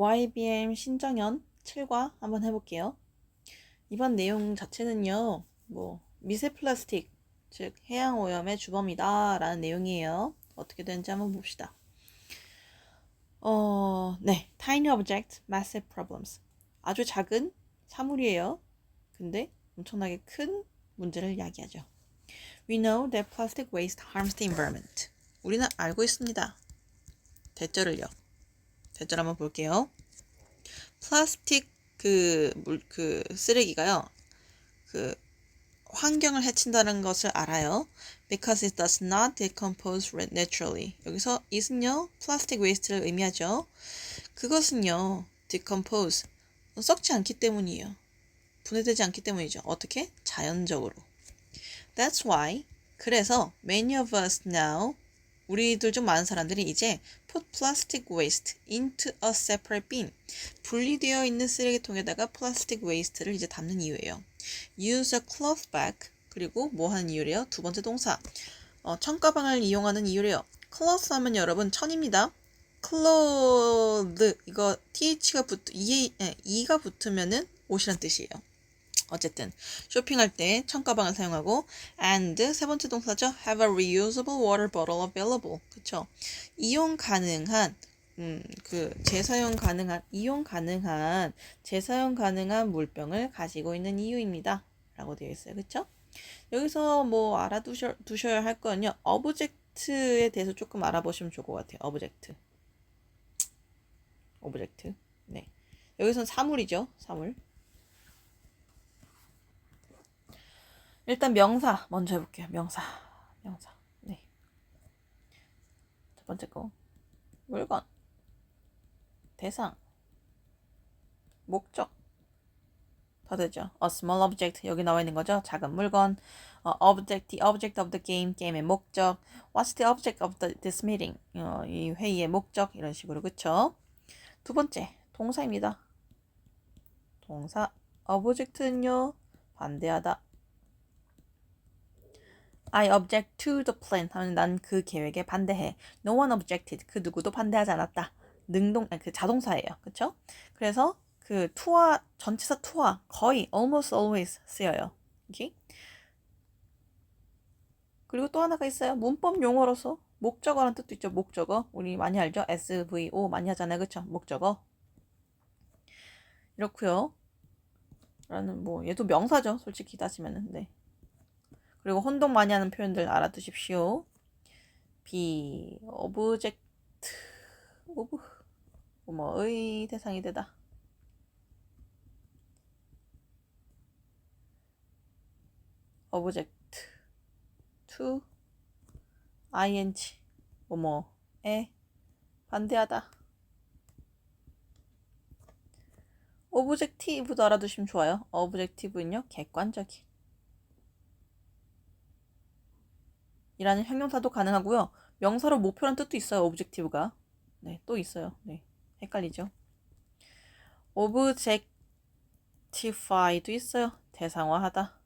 YBM 신정연 7과 한번 해볼게요. 이번 내용 자체는요, 미세 플라스틱, 즉 해양 오염의 주범이다 라는 내용이에요. 어떻게 되는지 한번 봅시다. Tiny object, massive problems. 아주 작은 사물이에요. 근데 엄청나게 큰 문제를 야기하죠. We know that plastic waste harms the environment. 우리는 알고 있습니다. 대절을요. 대절 한번 볼게요. 플라스틱 쓰레기가요. 환경을 해친다는 것을 알아요. Because it does not decompose naturally. 여기서 it은요, 플라스틱 웨이스트를 의미하죠. 그것은요, decompose, 썩지 않기 때문이에요. 분해되지 않기 때문이죠. 어떻게? 자연적으로. That's why, 그래서 many of us now, 우리들 중 많은 사람들이 이제 put plastic waste into a separate bin. 분리되어 있는 쓰레기통에다가 plastic waste를 이제 담는 이유예요. Use a cloth bag. 그리고 뭐 하는 이유래요? 두 번째 동사. 천가방을 이용하는 이유래요. cloth 하면 여러분 천입니다. cloth 이거 th가 e가 붙으면은 옷이란 뜻이에요. 어쨌든 쇼핑할 때 천가방을 사용하고 and 세 번째 동사죠. have a reusable water bottle available. 그쵸? 이용 가능한 재사용 가능한 물병을 가지고 있는 이유입니다. 라고 되어 있어요. 그쵸? 여기서 알아두셔야 할 거는요. object에 대해서 조금 알아보시면 좋을 것 같아요. object. 네. 여기서는 사물이죠. 사물. 일단 명사 먼저 해볼게요. 명사. 네. 첫 번째 거. 물건. 대상. 목적. 다 되죠. A small object. 여기 나와 있는 거죠. 작은 물건. The object of the game. 게임의 목적. What's the object of this meeting? 이 회의의 목적. 이런 식으로. 그쵸? 두 번째. 동사입니다. 동사. object는요. 반대하다. I object to the plan. 하면 난 그 계획에 반대해. No one objected. 그 누구도 반대하지 않았다. 자동사예요. 그쵸? 그래서 to와, 전치사 to와 거의 almost always 쓰여요. 오케이? 그리고 또 하나가 있어요. 문법 용어로서 목적어라는 뜻도 있죠. 목적어. 우리 많이 알죠? SVO 많이 하잖아요. 그쵸? 목적어. 이렇고요. 라는 얘도 명사죠. 솔직히 따지면은. 네. 그리고 혼동 많이 하는 표현들 알아두십시오. object of 뭐의 대상이 되다. object to ing 뭐뭐에 반대하다. objective도 알아두시면 좋아요. objective는요, 객관적인 이라는 형용사도 가능하고요. 명사로 목표란 뜻도 있어요. objective가. 네, 또 있어요. 네, 헷갈리죠. objectify도 있어요. 대상화하다.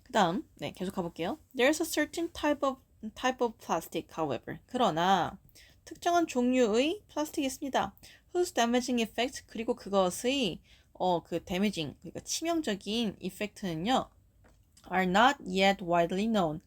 그 다음, 네, 계속 가볼게요. There's a certain type of plastic, however. 그러나 특정한 종류의 플라스틱이 있습니다. Whose damaging effect, 그리고 그것의 damaging, 그러니까 치명적인 effect는요, are not yet widely known.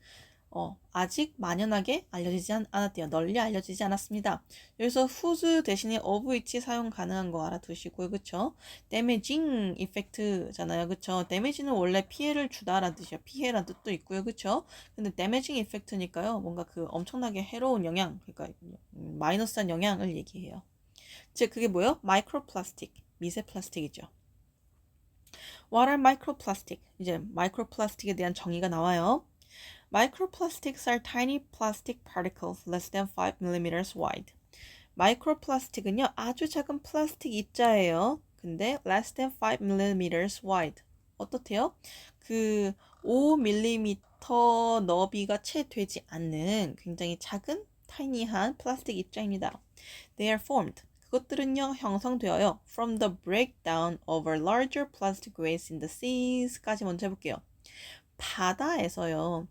아직 만연하게 알려지지 않았대요. 널리 알려지지 않았습니다. 여기서 whose 대신에 of which 사용 가능한 거 알아두시고요. 그쵸? damaging effect잖아요. 그쵸? damage는 원래 피해를 주다라는 뜻이에요. 피해라는 뜻도 있고요. 그쵸? 근데 damaging effect니까요. 뭔가 엄청나게 해로운 영향, 그러니까 마이너스한 영향을 얘기해요. 즉 그게 뭐예요? 마이크로플라스틱, 미세 플라스틱이죠. What are microplastic? 이제 마이크로플라스틱에 대한 정의가 나와요. Microplastics are tiny plastic particles less than 5mm wide. 마이크로플라스틱은요, 아주 작은 플라스틱 입자예요. 근데 less than 5mm wide. 어떻대요? 5mm 너비가 채 되지 않는 굉장히 작은 타이니한 플라스틱 입자입니다. They are formed. 그것들은요, 형성되어요. From the breakdown of a larger plastic waste in the seas 까지 먼저 해볼게요. 바다에서요.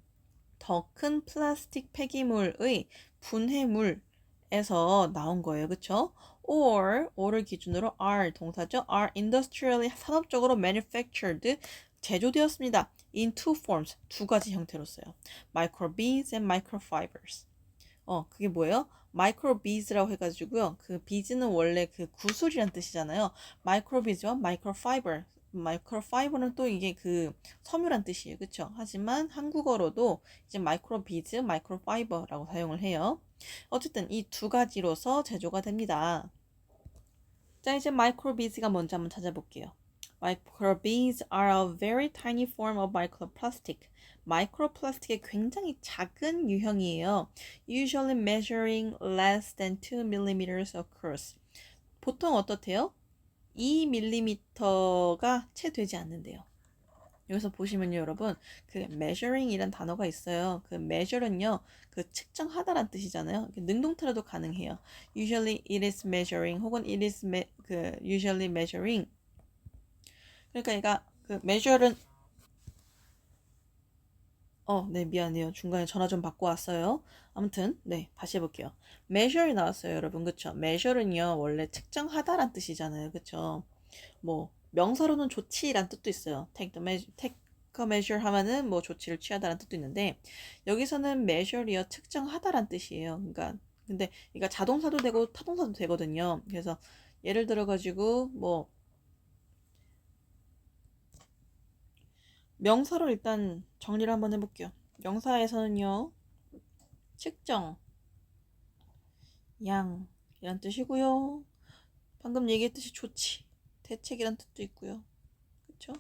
더 큰 플라스틱 폐기물의 분해물에서 나온 거예요. 그쵸? or를 기준으로 are 동사죠. are industrially 산업적으로 manufactured 제조되었습니다. in two forms 두 가지 형태로서요. microbeads and microfibers. 그게 뭐예요? microbeads라고 해가지고요. 그 beads는 원래 그 구슬이란 뜻이잖아요. microbeads와 microfiber는 또 이게 그 섬유란 뜻이에요. 그쵸? 하지만 한국어로도 이제 microbeads, microfiber라고 사용을 해요. 어쨌든 이 두 가지로서 제조가 됩니다. 자, 이제 microbeads가 뭔지 한번 찾아볼게요. Microbeads are a very tiny form of microplastic. 마이크로플라스틱의 굉장히 작은 유형이에요. Usually measuring less than 2 millimeters across. 보통 어떻대요? 2mm가 채 되지 않는데요. 여기서 보시면요, 여러분, 그 measuring이란 단어가 있어요. 그 measure는요, 그 측정하다란 뜻이잖아요. 능동태로도 가능해요. Usually it is measuring 혹은 it is usually measuring. 그러니까 얘가 그 measure는 네, 미안해요. 중간에 전화 좀 받고 왔어요. 아무튼, 네, 다시 해볼게요. measure이 나왔어요, 여러분. 그쵸? measure는요, 원래 측정하다란 뜻이잖아요. 그쵸? 뭐, 명사로는 조치란 뜻도 있어요. take a measure 하면은 뭐 조치를 취하다란 뜻도 있는데, 여기서는 measure이요, 측정하다란 뜻이에요. 그러니까, 근데, 이거 자동사도 되고 타동사도 되거든요. 그래서, 예를 들어가지고, 뭐, 명사로 일단 정리를 한번 해볼게요. 명사에서는요, 측정, 양 이란 뜻이고요. 방금 얘기했듯이 조치, 대책이란 뜻도 있고요. 그쵸?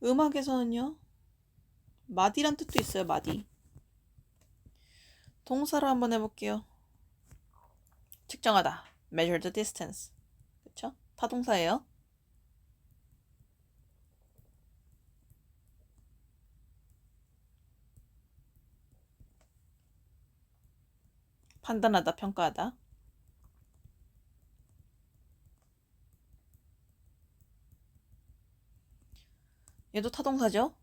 음악에서는요, 마디란 뜻도 있어요. 마디. 동사로 한번 해볼게요. 측정하다, measure the distance. 그쵸? 타동사예요. 판단하다, 평가하다. 얘도 타동사죠.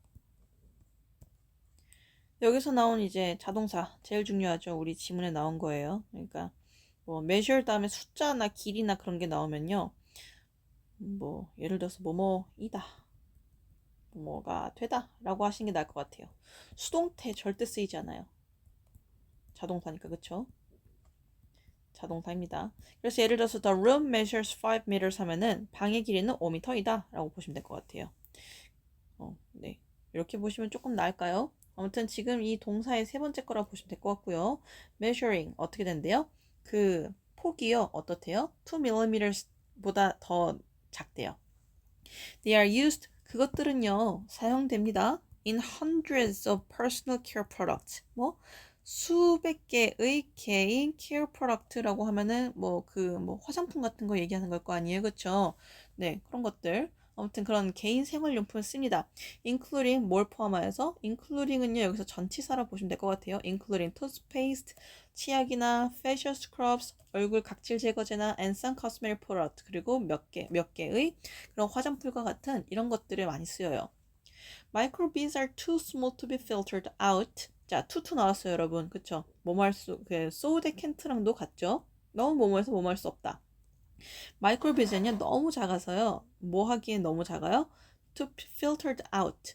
여기서 나온 이제 자동사 제일 중요하죠. 우리 지문에 나온 거예요. 그러니까 뭐 measure 다음에 숫자나 길이나 그런 게 나오면요. 뭐 예를 들어서 뭐뭐이다, 뭐가 되다 라고 하시는 게 나을 것 같아요. 수동태 절대 쓰이지 않아요. 자동사니까. 그쵸? 자동사입니다. 그래서 예를 들어서 the room measures 5 meters 하면은 방의 길이는 5m이다 라고 보시면 될 것 같아요. 네, 이렇게 보시면 조금 나을까요? 아무튼 지금 이 동사의 세 번째 거라 보시면 될 것 같고요. measuring 어떻게 된대요? 그 폭이요, 어떻대요? 2mm 보다 더 작대요. They are used, 그것들은요, 사용됩니다. In hundreds of personal care products. 뭐 수백 개의 개인 케어 프로덕트라고 하면은 뭐 화장품 같은 거 얘기하는 걸 거 아니에요. 그쵸? 네, 그런 것들. 아무튼 그런 개인 생활용품을 씁니다. including 뭘 포함하여서? including은요, 여기서 전치사라 보시면 될 것 같아요. including toothpaste, 치약이나 facial scrubs, 얼굴 각질 제거제나 and some cosmetic product, 그리고 몇 개의 그런 화장품과 같은 이런 것들을 많이 쓰여요. Microbeads are too small to be filtered out. 자, 투 나왔어요, 여러분. 그쵸? 소우데켄트랑도 같죠? 너무 뭐뭐해서 뭐뭐할 수 없다. 마이크로비즈는요, 너무 작아서요. 뭐 하기엔 너무 작아요? To be filtered out.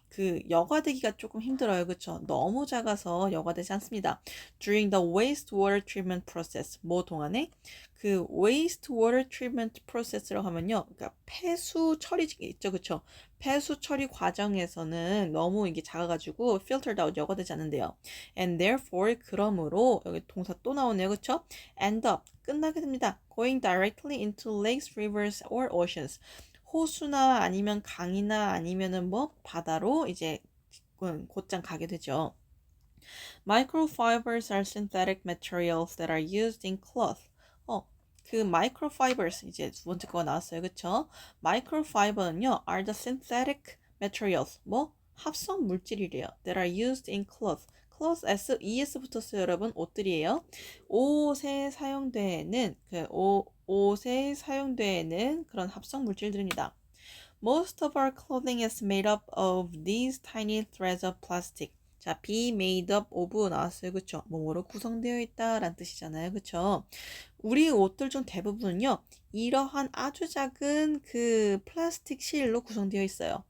그 여과되기가 조금 힘들어요. 그쵸? 너무 작아서 여과되지 않습니다. During the wastewater treatment process. 뭐 동안에? 그 wastewater treatment process라고 하면요. 그러니까 폐수 처리 있죠. 그쵸? 폐수 처리 과정에서는 너무 이게 작아가지고 filtered out 여과되지 않는데요. And therefore 그러므로 여기 동사 또 나오네요. 그쵸? End up 끝나게 됩니다. Going directly into lakes, rivers, or oceans. 호수나 아니면 강이나 아니면은 뭐 바다로 이제 곧장 가게 되죠. Microfibers are synthetic materials that are used in cloth. 그 microfibers 이제 두 번째 거가 나왔어요. 그쵸? microfiber는요 are the synthetic materials. 뭐 합성 물질이래요. that are used in cloth. cloth s es 붙었어요. 여러분 옷들이에요. 옷에 사용되는 옷에 사용되는 그런 합성 물질들입니다. Most of our clothing is made up of these tiny threads of plastic. 자, be made up of 나왔어요. 그쵸? 뭐뭐로 구성되어 있다 라는 뜻이잖아요. 그쵸? 우리 옷들 중 대부분은요, 이러한 아주 작은 그 플라스틱 실로 구성되어 있어요.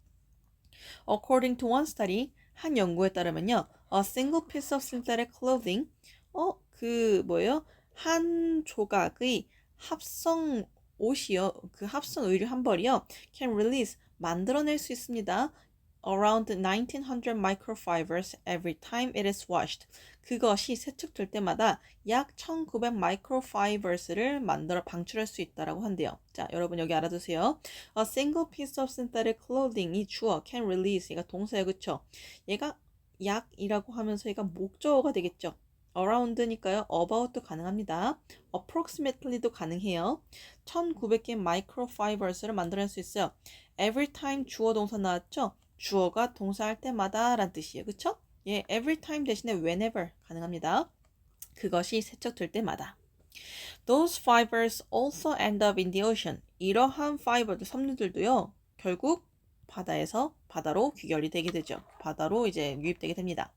According to one study, 한 연구에 따르면요, a single piece of synthetic clothing, 뭐예요? 한 조각의 합성 옷이요, 그 합성 의류 한 벌이요, can release, 만들어낼 수 있습니다. around 1900 microfibers every time it is washed. 그것이 세척될 때마다 약 1900 microfibers를 방출할 수 있다라고 한대요. 자, 여러분 여기 알아두세요. A single piece of synthetic clothing이 주어 can release 얘가 동사예요. 그쵸? 얘가 약이라고 하면서 얘가 목적어가 되겠죠. around니까요. about도 가능합니다. approximately도 가능해요. 1900개 microfibers를 만들어낼 수 있어요. every time 주어 동사 나왔죠? 주어가 동사할 때마다 란 뜻이에요. 그쵸? 예, every time 대신에 whenever 가능합니다. 그것이 세척될 때마다. Those fibers also end up in the ocean. 이러한 파이버들, 섬유들도요, 결국 바다로 귀결이 되게 되죠. 바다로 이제 유입되게 됩니다.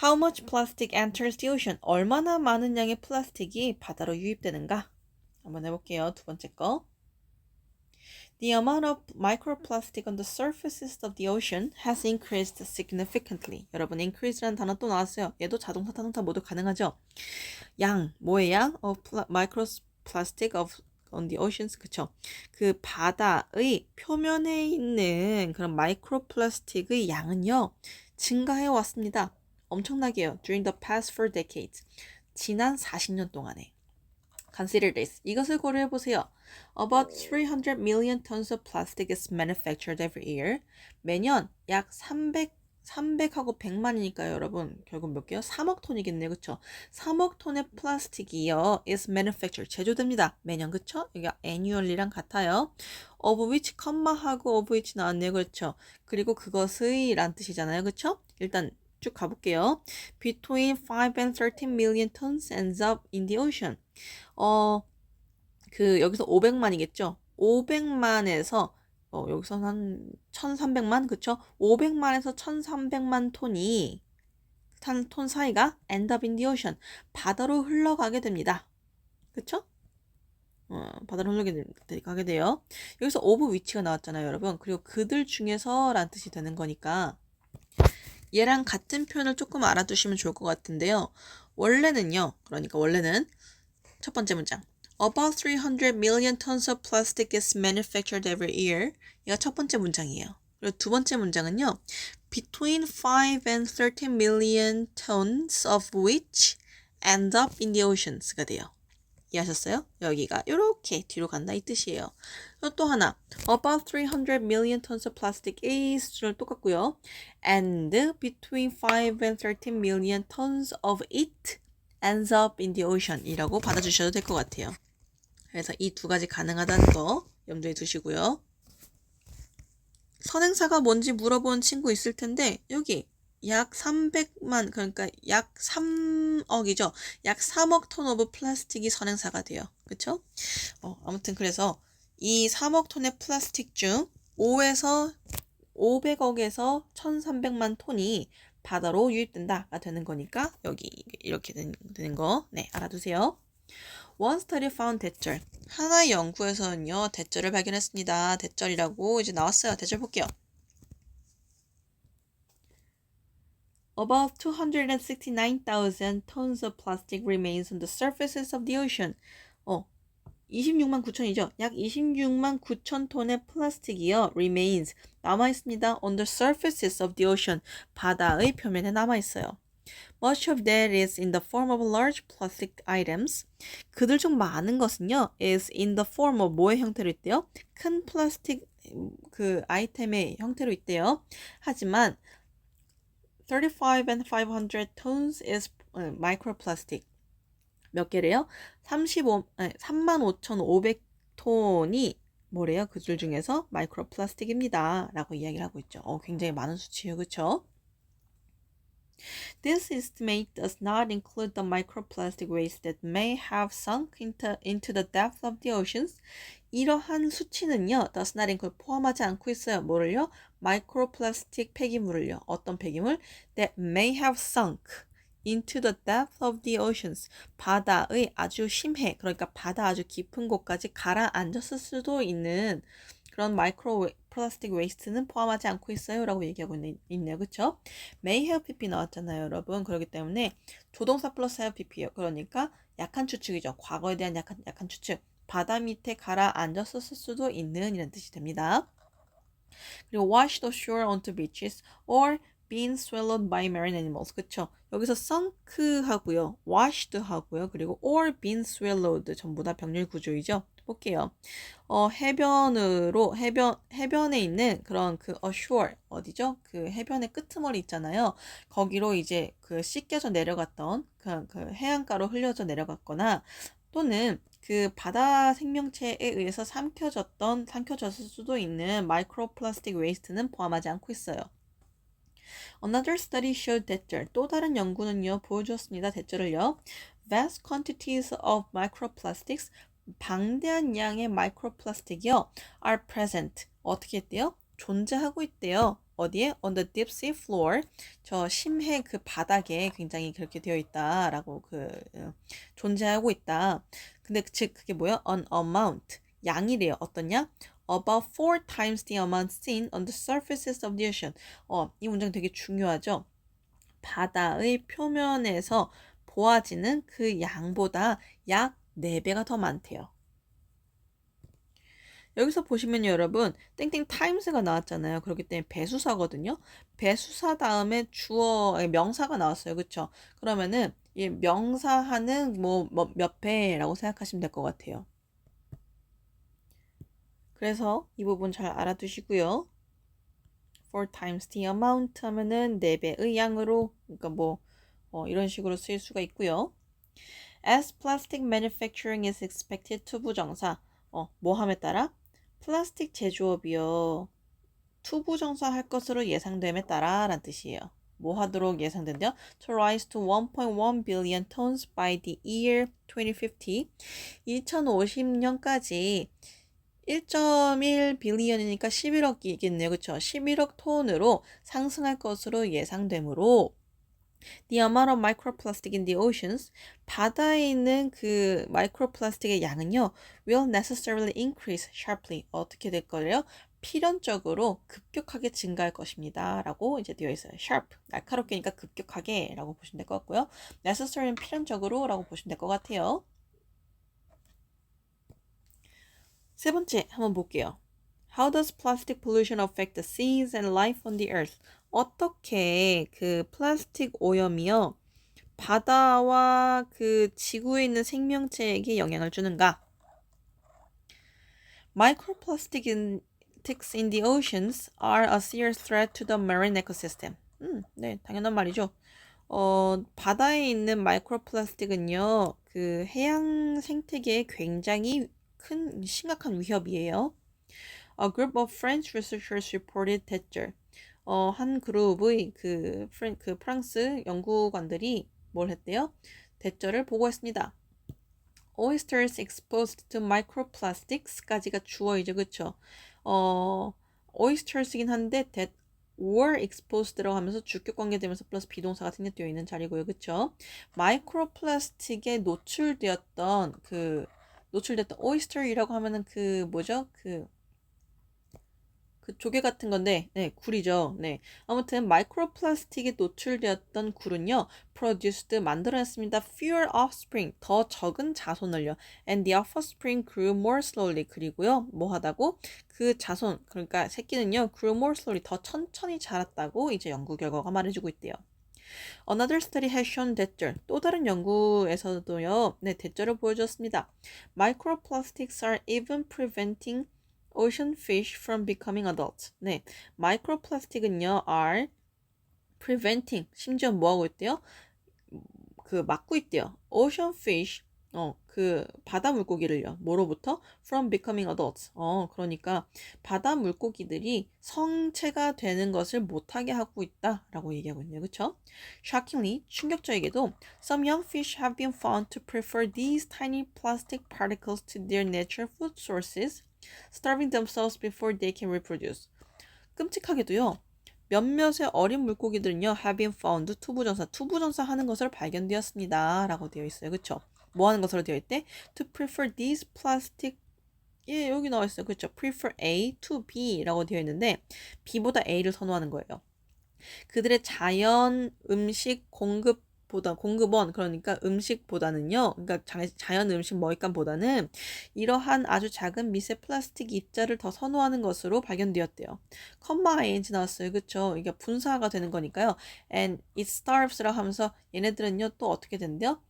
How much plastic enters the ocean? 얼마나 많은 양의 플라스틱이 바다로 유입되는가? 한번 해볼게요. 두 번째 거. The amount of microplastic on the surfaces of the ocean has increased significantly. 여러분, increase라는 단어 또 나왔어요. 얘도 자동사, 타동사 모두 가능하죠. 양, 뭐의 양? microplastic on the oceans, 그쵸? 그 바다의 표면에 있는 그런 마이크로플라스틱의 양은요, 증가해 왔습니다. 엄청나게요. During the past 4 decades. 지난 40년 동안에. Consider this. 이것을 고려해 보세요. About 300 million tons of plastic is manufactured every year. 매년 약 300하고 100만이니까요, 여러분. 결국 몇 개요? 3억 톤이겠네요, 그쵸? 3억 톤의 플라스틱이요, is manufactured, 제조됩니다. 매년, 그쵸? 여기가 annually랑 같아요. of which, 하고 of which 나왔네요, 그렇죠? 그리고 그것의 란 뜻이잖아요, 그쵸? 일단 쭉 가볼게요. Between 5 and 13 million tons ends up in the ocean. 여기서 500만이겠죠? 500만에서 여기서 한 1300만, 그쵸? 500만에서 1300만 톤이 톤 사이가 end up in the ocean, 바다로 흘러가게 됩니다. 그쵸? 바다로 흘러가게 돼요. 여기서 of which가 나왔잖아요, 여러분. 그리고 그들 중에서 란 뜻이 되는 거니까 얘랑 같은 표현을 조금 알아두시면 좋을 것 같은데요. 원래는 첫 번째 문장. About 300 million tons of plastic is manufactured every year. 이가 첫 번째 문장이에요. 그리고 두 번째 문장은요. Between 5 and 13 million tons of which end up in the oceans가 돼요. 이해하셨어요? 여기가 이렇게 뒤로 간다 이 뜻이에요. 또 하나, about 300 million tons of plastic is를 똑같고요. And between 5 and 13 million tons of it ends up in the ocean 이라고 받아주셔도 될 것 같아요. 그래서 이 두 가지 가능하다는 거 염두에 두시고요. 선행사가 뭔지 물어본 친구 있을 텐데 여기 약 300만, 그러니까 약 3억이죠. 약 3억 톤 오브 플라스틱이 선행사가 돼요. 그쵸? 아무튼 그래서 이 3억 톤의 플라스틱 중 500억에서 1300만 톤이 바다로 유입된다가 되는 거니까 여기 이렇게 되는 거, 네, 알아두세요. One study found 대절. 하나의 연구에서는요, 대절을 발견했습니다. 대절이라고 이제 나왔어요. 대절 볼게요. About 269,000 tons of plastic remains on the surfaces of the ocean. 26만 9천이죠. 약 26만 9천 톤의 플라스틱이요. remains. 남아있습니다. on the surfaces of the ocean. 바다의 표면에 남아있어요. Much of that is in the form of large plastic items. 그들 중 많은 것은요, is in the form of 뭐의 형태로 있대요? 큰 플라스틱 그 아이템의 형태로 있대요. 하지만 35 and 500 tons is microplastic. 몇 개래요? 35,500톤이 뭐래요? 그들 중에서 마이크로플라스틱입니다. 라고 이야기를 하고 있죠. 굉장히 많은 수치예요. 그쵸? This estimate does not include the microplastic waste that may have sunk into the depth of the oceans. 이러한 수치는요, does not include 포함하지 않고 있어요. 뭐를요? 마이크로플라스틱 폐기물을요. 어떤 폐기물? That may have sunk into the depth of the oceans. 바다의 아주 심해, 그러니까 바다 아주 깊은 곳까지 가라앉았을 수도 있는 그런 마이크로 플라스틱 웨이스트는 포함하지 않고 있어요 라고 얘기하고 있네요. 그쵸? may have pp 나왔잖아요 여러분. 그렇기 때문에 조동사 플러스 have pp예요. 그러니까 약한 추측이죠. 과거에 대한 약한 추측. 바다 밑에 가라앉았을 수도 있는 이런 뜻이 됩니다. 그리고 washed ashore onto beaches or been swallowed by marine animals. 그쵸? 여기서 sunk 하고요. washed 하고요. 그리고 or been swallowed 전부 다 병렬 구조이죠. 볼게요. 해변에 있는 그런 그 ashore, 어디죠? 그 해변의 끄트머리 있잖아요. 거기로 이제 그 씻겨져 내려갔던 그 해안가로 흘려져 내려갔거나 또는 그 바다 생명체에 의해서 삼켜졌을 수도 있는 마이크로플라스틱 웨이스트는 포함하지 않고 있어요. Another study showed that 또 다른 연구는요 보여주었습니다. 대절을요. Vast quantities of microplastics, 방대한 양의 마이크로플라스틱이요 are present. 어떻게 했대요? 존재하고 있대요. 어디에? On the deep sea floor. 저 심해 그 바닥에 굉장히 그렇게 되어 있다라고 존재하고 있다. 근데 즉 그게 뭐야? An amount. 양이래요. 어떤 양? About 4 times the amount seen on the surfaces of the ocean. 이 문장 되게 중요하죠. 바다의 표면에서 보아지는 그 양보다 약 4배가 더 많대요. 여기서 보시면 여러분 땡땡 times가 나왔잖아요. 그렇기 때문에 배수사거든요. 배수사 다음에 명사가 나왔어요. 그쵸? 그러면은 이 명사하는 몇 배라고 생각하시면 될 것 같아요. 그래서 이 부분 잘 알아두시고요. 4 times the amount 하면은 4배의 양으로, 그러니까 이런 식으로 쓰일 수가 있고요. As plastic manufacturing is expected to 부정사, 뭐함에 따라 플라스틱 제조업이요 투부정사 할 것으로 예상됨에 따라 라는 뜻이에요. 뭐 하도록 예상된대요? To rise to 1.1 billion tons by the year 2050. 2050년까지 1.1 빌리언이니까 11억이겠네요. 그쵸? 11억 톤으로 상승할 것으로 예상되므로 The amount of microplastic in the oceans, 바다에 있는 그 마이크로플라스틱의 양은요 will necessarily increase sharply. 어떻게 될 거예요? 필연적으로 급격하게 증가할 것입니다. 라고 이제 되어 있어요. sharp, 날카롭게니까 급격하게 라고 보시면 될 것 같고요. necessary는 필연적으로 라고 보시면 될 것 같아요. 세 번째 한번 볼게요. How does plastic pollution affect the seas and life on the earth? 어떻게 그 플라스틱 오염이요 바다와 그 지구에 있는 생명체에게 영향을 주는가? Microplastics in the oceans are a serious threat to the marine ecosystem. 네, 당연한 말이죠. 바다에 있는 마이크로플라스틱은요, 그 해양 생태계에 굉장히 큰 심각한 위협이에요. A group of French researchers reported that 한 그룹의 그 프랑스 연구관들이 뭘 했대요? 대절을 보고했습니다. Oysters exposed to microplastics까지가 주어이죠, 그쵸? oysters이긴 한데 that were exposed 들어가면서 주격 관계되면서 플러스 비동사가 생략되어 있는 자리고요, 그쵸? 마이크로플라스틱에 노출되었던 oyster이라고 하면은 뭐죠? 그 조개 같은 건데, 네, 굴이죠. 네. 아무튼 마이크로플라스틱에 노출되었던 굴은요, produced 만들어냈습니다. fewer offspring, 더 적은 자손을요. And the offspring grew more slowly. 그리고요, 뭐 하다고? 그 자손, 그러니까 새끼는요, grew more slowly, 더 천천히 자랐다고 이제 연구 결과가 말해주고 있대요. Another study has shown that 또 다른 연구에서도요, 네, 대절을 보여줬습니다. Microplastics are even preventing ocean fish from becoming adults. 네, 마이크로플라스틱은요 are preventing, 심지어 뭐하고 있대요? 막고 있대요. ocean fish, 그 바다 물고기를요. 뭐로부터? from becoming adults. 그러니까 바다 물고기들이 성체가 되는 것을 못하게 하고 있다라고 얘기하고 있네요. 그쵸? Shockingly, 충격적이게도 some young fish have been found to prefer these tiny plastic particles to their natural food sources, starving themselves before they can reproduce. 끔찍하게도요. 몇몇의 어린 물고기들은요, have been found 투부정사 하는 것으로 발견되었습니다. 라고 되어 있어요. 그쵸? 뭐 하는 것으로 되어 있대? To prefer these plastic 예, 여기 나와 있어요. 그렇죠? prefer A to B 라고 되어 있는데 B보다 A를 선호하는 거예요. 그들의 자연 음식 공급원 그러니까 음식보다는요. 그러니까 자연 음식 먹잇감보다는 이러한 아주 작은 미세 플라스틱 입자를 더 선호하는 것으로 발견되었대요. 컴마 ing 나왔어요. 그렇죠? 이게 분사가 되는 거니까요. and it starves라 하면서 얘네들은요. 또 어떻게 된대요?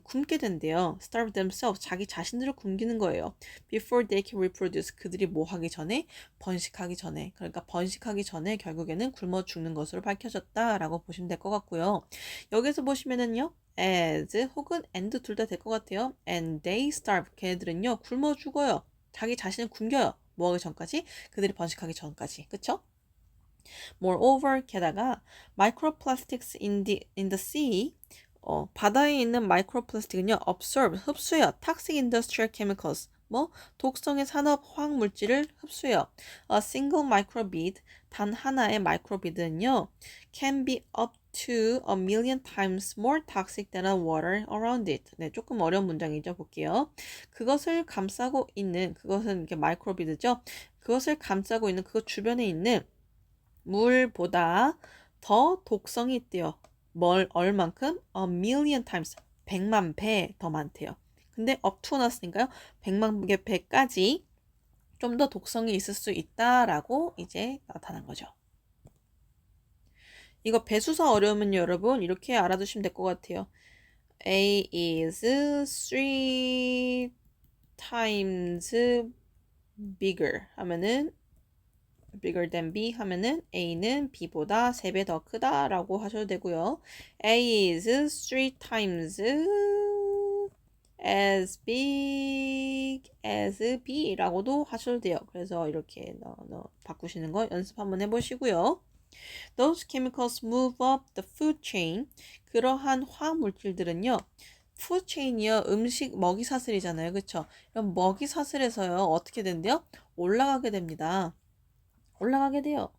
굶게 된대요. starve themselves. 자기 자신들을 굶기는 거예요. before they can reproduce. 그들이 뭐 하기 전에? 번식하기 전에. 그러니까 번식하기 전에 결국에는 굶어 죽는 것으로 밝혀졌다라고 보시면 될 것 같고요. 여기서 보시면은요. as 혹은 and 둘 다 될 것 같아요. and they starve. 걔네들은요. 굶어 죽어요. 자기 자신을 굶겨요. 뭐 하기 전까지? 그들이 번식하기 전까지. 그쵸? Moreover, 게다가 microplastics in the sea 바다에 있는 마이크로플라스틱은요, absorb, 흡수해요. toxic industrial chemicals, 독성의 산업 화학 물질을 흡수해요. A single microbead, 단 하나의 마이크로비드는요, can be up to 1,000,000 times more toxic than a water around it. 네, 조금 어려운 문장이죠. 볼게요. 그것을 감싸고 있는, 그것은 이게 마이크로비드죠. 그것을 감싸고 있는 그것 주변에 있는 물보다 더 독성이 있대요. 얼만큼? 1,000,000 times. 100만 배 더 많대요. 근데 up to 나왔으니까요. 100만 개 배까지 좀 더 독성이 있을 수 있다라고 이제 나타난 거죠. 이거 배수사 어려우면 여러분 이렇게 알아두시면 될 것 같아요. A is 3 times bigger 하면은 bigger than B 하면은 A는 B보다 3배 더 크다라고 하셔도 되고요. A is 3 times as big as B라고도 하셔도 돼요. 그래서 이렇게 바꾸시는 거 연습 한번 해보시고요. Those chemicals move up the food chain. 그러한 화학 물질들은요. food chain이요. 음식 먹이 사슬이잖아요. 그렇죠? 그럼 먹이 사슬에서요. 어떻게 된대요? 올라가게 됩니다. 올라가게 돼요.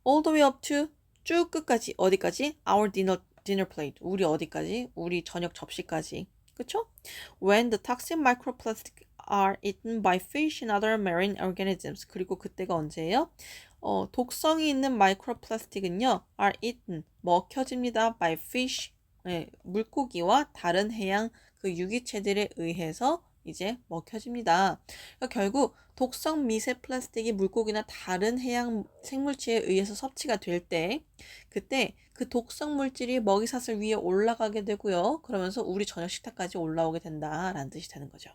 All the way up to 쭉 끝까지 어디까지? Our dinner plate. 우리 어디까지? 우리 저녁 접시까지. 그쵸? When the toxic microplastics are eaten by fish and other marine organisms. 그리고 그때가 언제예요? 독성이 있는 마이크로플라스틱은요. are eaten. 먹혀집니다. by fish. 네, 물고기와 다른 해양 그 유기체들에 의해서 이제 먹혀집니다. 그러니까 결국 독성 미세 플라스틱이 물고기나 다른 해양 생물체에 의해서 섭취가 될 때 그때 그 독성 물질이 먹이사슬 위에 올라가게 되고요. 그러면서 우리 저녁 식탁까지 올라오게 된다라는 뜻이 되는 거죠.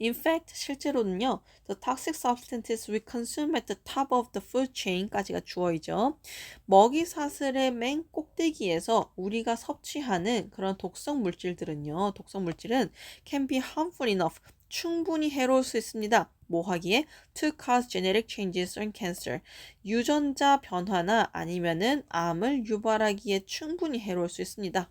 In fact, 실제로는요. The toxic substances we consume at the top of the food chain까지가 주어이죠. 먹이 사슬의 맨 꼭대기에서 우리가 섭취하는 그런 독성 물질들은요. 독성 물질은 can be harmful enough. 충분히 해로울 수 있습니다. 뭐 하기에? To cause genetic changes or cancer. 유전자 변화나 아니면은 암을 유발하기에 충분히 해로울 수 있습니다.